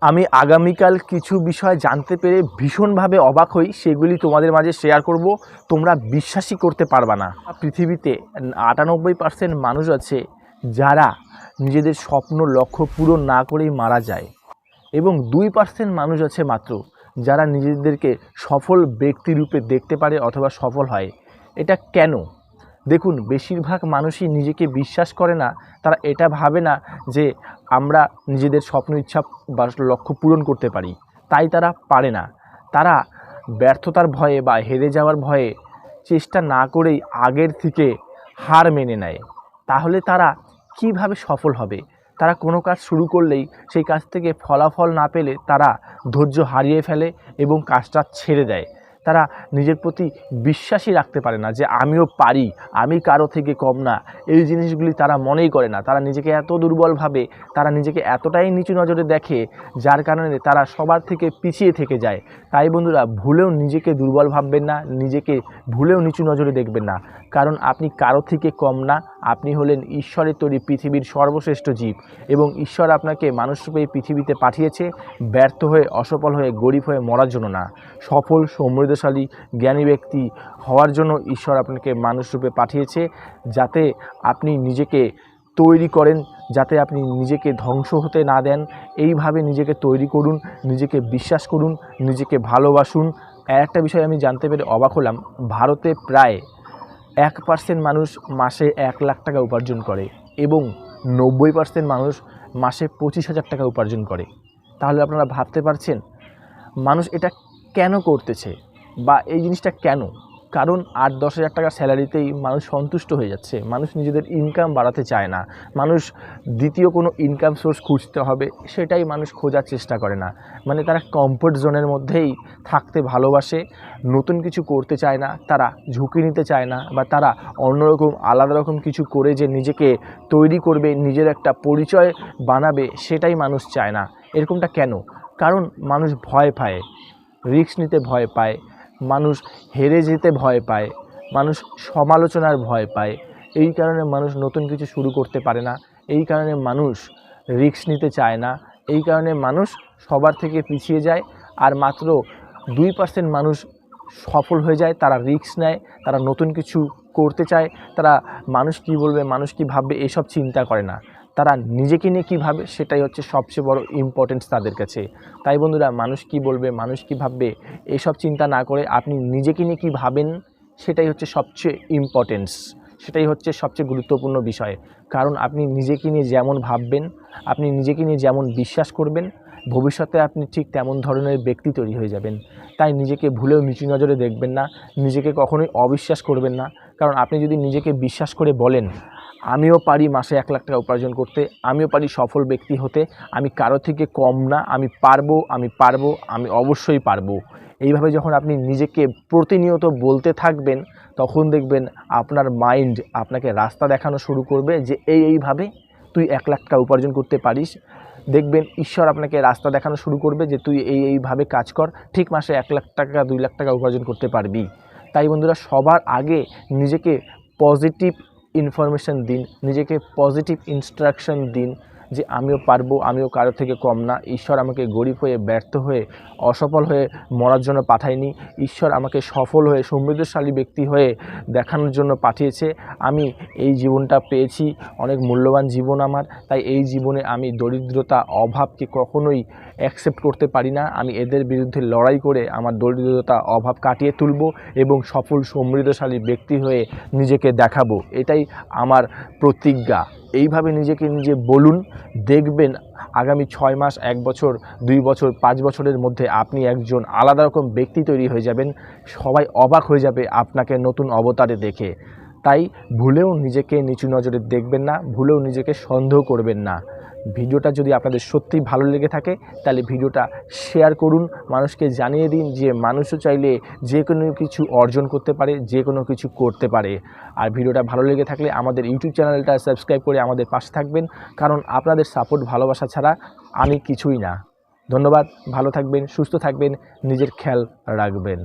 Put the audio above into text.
আমি আগামীকাল কিছু বিষয় জানতে পেরে ভীষণভাবে অবাক হই, সেগুলি তোমাদের মাঝে শেয়ার করব। তোমরা বিশ্বাসই করতে পারবা না, পৃথিবীতে 98% মানুষ আছে যারা নিজেদের স্বপ্ন লক্ষ্য পূরণ না করেই মারা যায়, এবং 2% মানুষ আছে মাত্র যারা নিজেদেরকে সফল ব্যক্তিরূপে দেখতে পারে অথবা সফল হয়। এটা কেন? দেখুন, বেশিরভাগ মানুষই নিজেকে বিশ্বাস করে না। তারা এটা ভাবে না যে আমরা নিজেদের স্বপ্ন ইচ্ছা বা লক্ষ্য পূরণ করতে পারি, তাই তারা পারে না। তারা ব্যর্থতার ভয়ে বা হেরে যাওয়ার ভয়ে চেষ্টা না করেই আগের থেকে হার মেনে নেয়। তাহলে তারা কিভাবে সফল হবে? তারা কোনো কাজ শুরু করলেই সেই কাজ থেকে ফলাফল না পেলে তারা ধৈর্য হারিয়ে ফেলে এবং কাজটা ছেড়ে দেয়। তারা নিজের প্রতি বিশ্বাসই রাখতে পারে না যে আমিও পারি, আমি কারো থেকে কম না। এই জিনিসগুলি তারা মনেই করে না। তারা নিজেকে এত দুর্বল ভাবে, তারা নিজেকে এতটাই নিচু নজরে দেখে, যার কারণে তারা সবার থেকে পিছিয়ে থেকে যায়। তাই বন্ধুরা, ভুলেও নিজেকে দুর্বল ভাববেন না, নিজেকে ভুলেও নিচু নজরে দেখবেন না। কারণ আপনি কারো থেকে কম না। আপনি হলেন ঈশ্বরের তৈরি পৃথিবীর সর্বশ্রেষ্ঠ জীব, এবং ঈশ্বর আপনাকে মানুষরূপে এই পৃথিবীতে পাঠিয়েছে ব্যর্থ হয়ে, অসফল হয়ে, গরিব হয়ে মরার জন্য না। সফল, সমৃদ্ধশালী, জ্ঞানী ব্যক্তি হওয়ার জন্য ঈশ্বর আপনাকে মানুষরূপে পাঠিয়েছে, যাতে আপনি নিজেকে তৈরি করেন, যাতে আপনি নিজেকে ধ্বংস হতে না দেন। এইভাবে নিজেকে তৈরি করুন, নিজেকে বিশ্বাস করুন, নিজেকে ভালোবাসুন। একটা বিষয় আমি জানতে পেরে অবাক হলাম, ভারতে প্রায় 1% মানুষ মাসে 1 লাখ টাকা উপার্জন করে, এবং 90% মানুষ মাসে 25,000 টাকা উপার্জন করে। তাহলে আপনারা ভাবতে পারছেন মানুষ এটা কেন করতেছে, বা এই জিনিসটা কেন? কারণ 8-10 হাজার টাকা স্যালারিতেই মানুষ সন্তুষ্ট হয়ে যাচ্ছে। মানুষ নিজেদের ইনকাম বাড়াতে চায় না। মানুষ দ্বিতীয় কোনো ইনকাম সোর্স খুঁজতে হবে, সেটাই মানুষ খোঁজার চেষ্টা করে না। মানে তারা কমফোর্ট জোনের মধ্যেই থাকতে ভালোবাসে, নতুন কিছু করতে চায় না, তারা ঝুঁকি নিতে চায় না, বা তারা অন্যরকম আলাদা রকম কিছু করে যে নিজেকে তৈরি করবে, নিজের একটা পরিচয় বানাবে, সেটাই মানুষ চায় না। এরকমটা কেন? কারণ মানুষ ভয় পায়, রিস্ক নিতে ভয় পায়, মানুষ হেরে যেতে ভয় পায়, মানুষ সমালোচনার ভয় পায়। এই কারণে মানুষ নতুন কিছু শুরু করতে পারে না। এই কারণে মানুষ রিস্ক নিতে চায় না। এই কারণে মানুষ সবার থেকে পিছিয়ে যায়। আর মাত্র 2% মানুষ সফল হয়ে যায়। তারা রিস্ক নেয়, তারা নতুন কিছু করতে চায়, তারা মানুষ কী বলবে, মানুষ কী ভাববে, এসব চিন্তা করে না। তারা নিজেকে নিয়ে কী ভাবে, সেটাই হচ্ছে সবচেয়ে বড় ইম্পর্টেন্স তাদের কাছে। তাই বন্ধুরা, মানুষ কী বলবে, মানুষ কী ভাববে, এসব চিন্তা না করে আপনি নিজেকে নিয়ে কী ভাবেন, সেটাই হচ্ছে সবচেয়ে ইম্পর্টেন্স, সেটাই হচ্ছে সবচেয়ে গুরুত্বপূর্ণ বিষয়। কারণ আপনি নিজেকে নিয়ে যেমন ভাববেন, আপনি নিজেকে নিয়ে যেমন বিশ্বাস করবেন, ভবিষ্যতে আপনি ঠিক তেমন ধরনের ব্যক্তি তৈরি হয়ে যাবেন। তাই নিজেকে ভুলেও নিচু নজরে দেখবেন না, নিজেকে কখনোই অবিশ্বাস করবেন না। কারণ আপনি যদি নিজেকে বিশ্বাস করে বলেন আমিও পারি মাসে 1 লাখ টাকা উপার্জন করতে, আমিও পারি সফল ব্যক্তি হতে, আমি কারো থেকে কম না, আমি পারবো, আমি পারবো, আমি অবশ্যই পারবো, এইভাবে যখন আপনি নিজেকে প্রতিনিয়ত বলতে থাকবেন, তখন দেখবেন আপনার মাইন্ড আপনাকে রাস্তা দেখানো শুরু করবে যে এইভাবে তুই 1 লাখ টাকা উপার্জন করতে পারিস। দেখবেন ঈশ্বর আপনাকে রাস্তা দেখানো শুরু করবে যে তুই এইভাবে কাজ কর, ঠিক মাসে 1 লাখ টাকা 2 লাখ টাকা উপার্জন করতে পারবি। তাই বন্ধুরা, সবার আগে নিজেকে পজিটিভ ইনফরমেশান দিন, নিজেকে পজিটিভ ইনস্ট্রাকশন দিন যে আমিও পারবো, আমিও কারো থেকে কম না। ঈশ্বর আমাকে গরিব হয়ে, ব্যর্থ হয়ে, অসফল হয়ে মরার জন্য পাঠায়নি। ঈশ্বর আমাকে সফল হয়ে, সমৃদ্ধশালী ব্যক্তি হয়ে দেখানোর জন্য পাঠিয়েছে। আমি এই জীবনটা পেয়েছি, অনেক মূল্যবান জীবন আমার। তাই এই জীবনে আমি দরিদ্রতা, অভাবকে কখনোই অ্যাকসেপ্ট করতে পারি না। আমি এদের বিরুদ্ধে লড়াই করে আমার দরিদ্রতা, অভাব কাটিয়ে তুলব এবং সফল, সমৃদ্ধশালী ব্যক্তি হয়ে নিজেকে দেখাবো। এটাই আমার প্রতিজ্ঞা। এইভাবে নিজেকে নিজে বলুন, দেখবেন আগামী 6 মাস, 1 বছর, 2 বছর, 5 বছরের মধ্যে আপনি একজন আলাদা রকম ব্যক্তি তৈরি হয়ে যাবেন। সবাই অবাক হয়ে যাবে আপনাকে নতুন অবতারে দেখে। তাই ভুলেও নিজেকে নিচু নজরে দেখবেন না, ভুলেও নিজেকে সন্দেহ করবেন না। ভিডিওটা যদি আপনাদের সত্যিই ভালো লেগে থাকে, তাহলে ভিডিওটা শেয়ার করুন, মানুষকে জানিয়ে দিন যে মানুষও চাইলে যে কোনো কিছু অর্জন করতে পারে, যে কোনো কিছু করতে পারে। আর ভিডিওটা ভালো লেগে থাকলে আমাদের ইউটিউব চ্যানেলটা সাবস্ক্রাইব করে আমাদের পাশে থাকবেন, কারণ আপনাদের সাপোর্ট, ভালোবাসা ছাড়া আমি কিছুই না। ধন্যবাদ। ভালো থাকবেন, সুস্থ থাকবেন, নিজের খেয়াল রাখবেন।